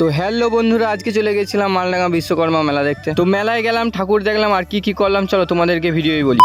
তো হ্যালো বন্ধুরা, আজকে চলে গেছিলাম মালডাঙ্গা বিশ্বকর্মা মেলা দেখতে। তো মেলায় গেলাম, ঠাকুর দেখলাম, আর কি করলাম চলো তোমাদেরকে ভিডিওই বলি।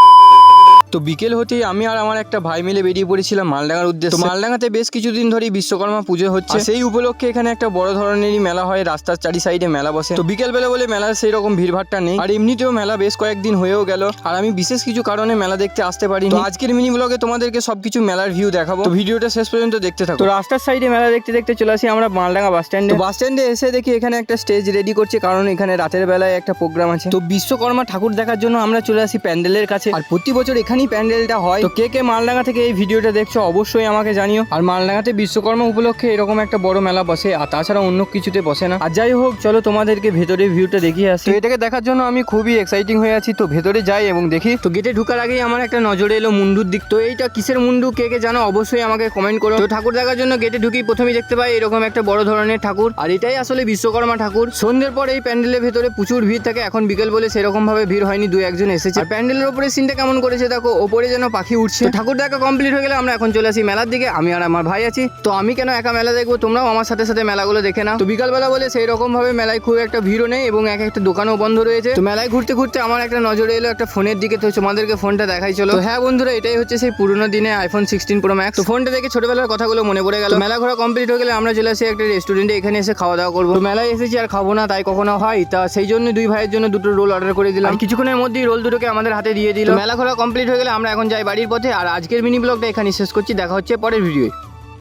তো বিকেল হতেই আমি আর আমার একটা ভাই মিলে বেরিয়ে পড়েছিলাম মালডাঙ্গার উদ্দেশ্যে। মালডাঙ্গাতে বেশ কিছুদিন ধরেই বিশ্বকর্মা পুজো হচ্ছে, সেই উপলক্ষে এখানে একটা বড় ধরনেরই মেলা হয়, রাস্তার চারি সাইডে মেলা বসে। তো বিকেল বেলা বলে মেলার সেই রকম ভিড়ভাড়টা নেই, আর এমনিতেও মেলা বেশ কয়েকদিন হয়েও গেল, আর আমি বিশেষ কিছু কারণে মেলা দেখতে আসতে পারিনি। তো আজকের মিনি ব্লগে তোমাদেরকে সবকিছু মেলার ভিউ দেখাবো, তো ভিডিওটা শেষ পর্যন্ত দেখতে থাকো। তো রাস্তার সাইডে মেলা দেখতে দেখতে চলে আসি আমরা মালডাঙ্গা বাস স্ট্যান্ডে। বাস স্ট্যান্ডে এসে দেখি এখানে একটা স্টেজ রেডি করছে, কারণ এখানে রাতের বেলায় একটা প্রোগ্রাম আছে। তো বিশ্বকর্মা ঠাকুর দেখার জন্য আমরা চলে আসি প্যান্ডেলের কাছে, আর প্রতি বছর এখানেই প্যান্ডেলটা হয়। তো কে কে মালডাঙ্গা থেকে এই ভিডিওটা দেখছো অবশ্যই আমাকে জানিও। আর মালডাঙ্গাতে বিশ্বকর্মা উপলক্ষে এরকম একটা বড় মেলা বসে, আর তাছাড়া অন্য কিছুতে বসে না। আর যাই হোক, চলো তোমাদেরকে ভেতরে ভিউটা দেখিয়ে আসি। তো এটাকে দেখার জন্য আমি খুবই এক্সাইটিং হয়ে আছি। তো ভেতরে যাই এবং দেখি। তো গেটে ঢুকার আগেই আমার একটা নজরে এলো মুন্ডুর দিক। তো এইটা কিসের মুন্ডু, কে কে জানো অবশ্যই আমাকে কমেন্ট করো। তো ঠাকুর দেখার জন্য গেটে ঢুকেই প্রথমেই দেখতে পাই এরকম একটা বড় ধরনের ঠাকুর, আর এটাই আসলে বিশ্বকর্মা ঠাকুর। সন্ধ্যের পর এই প্যান্ডেলের ভেতরে প্রচুর ভিড় থাকে। এখন বিকেল বলে সেরকম ভাবে ভিড় হয়নি, দু একজন এসেছে। আর প্যান্ডেলের উপরে সিনটা কেমন করেছে দেখো, ওপরে যেন পাখি উঠছে। ঠাকুর দেখা কমপ্লিট হয়ে গেলে আমরা এখন চলে আসি মেলার দিকে। আমি আর আমার ভাই আছি। তো আমি কেন একা মেলা দেখবো, তোমরাও আমার সাথে সাথে মেলাগুলো দেখে নাও। তো বিকালবেলা বলে সেই রকম ভাবে মেলায় খুব একটা ভিড়ও নেই, এবং এক একটা দোকানও বন্ধ রয়েছে। তো মেলায় ঘুরতে ঘুরতে আমার একটা নজরে এলো একটা ফোনের দিকে। তো তোমাদেরকে ফোনটা দেখাই চলো। তো হ্যাঁ বন্ধুরা, এটাই হচ্ছে সেই পুরোনো দিনে iPhone 16 Pro Max। তো ফোনটা দেখে ছোটবেলার কথাগুলো মনে পড়ে গেল। মেলা ঘোরা কমপ্লিট হয়ে গেলে আমরা চলে আসি একটা রেস্টুরেন্টে, এখানে এসে খাওয়া দাওয়া করবো। তো মেলায় এসেছি আর খাবো না তাই কখনো হয়, তা সেই জন্য দুই ভাইয়ের জন্য দুটো রোল অর্ডার করে দিলাম। কিছুক্ষণের মধ্যেই রোল দুটোকে আমাদের হাতে দিয়ে দিল। মেলা ঘোরা কমপ্লিট হয়ে গেলে আমরা এখন যাই বাড়ির পথে। আর আজকের মিনি ব্লগটা এখানে শেষ করছি, দেখা হচ্ছে পরের ভিডিওয়।